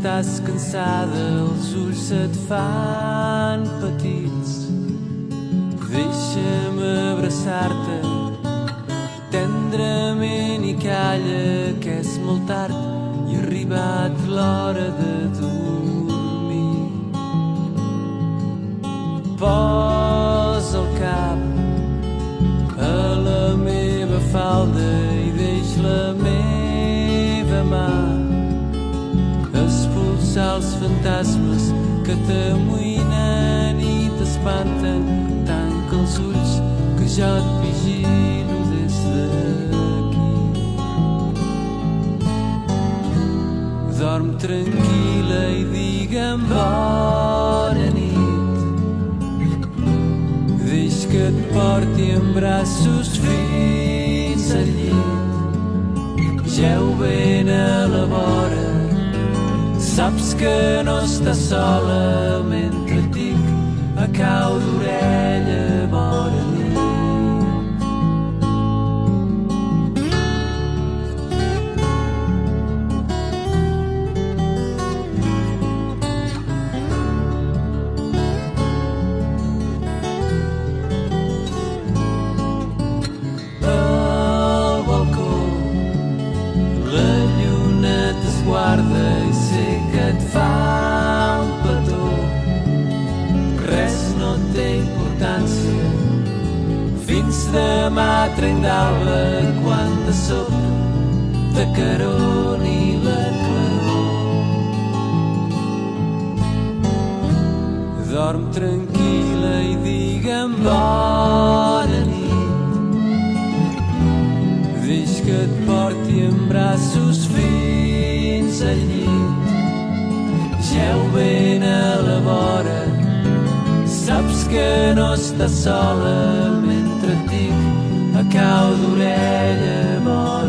estàs cansada, els ulls se't fan petits. Deixa'm abraçar-te tendrament i calla, que és molt tard i ha arribat l'hora de dormir. Posa el cap a la meva falda i deix la meva mà expulsar els fantasmes que t'amoïnen i t'espanten. Tanca els ulls que jo et vigilo des d'aquí. Dorm tranquil·la i digue'm bona nit. Deix que et porti en braços fins al llit. Jeu ben a la vora, saps que no estàs sola mentre et dic a cau d'orella bona nit. Al balcó la lluna t'esguarda i sé que et fa un petó. Res no té importància fins demà trenc d'alba, quan de sobte t'acaroni la claror. Dorm tranquil·la i digue'm bona nit. Deix que et porti en braços fins al llit. Jeu ben a la vora, saps que no estàs sola mentre et dic a cau d'orella bona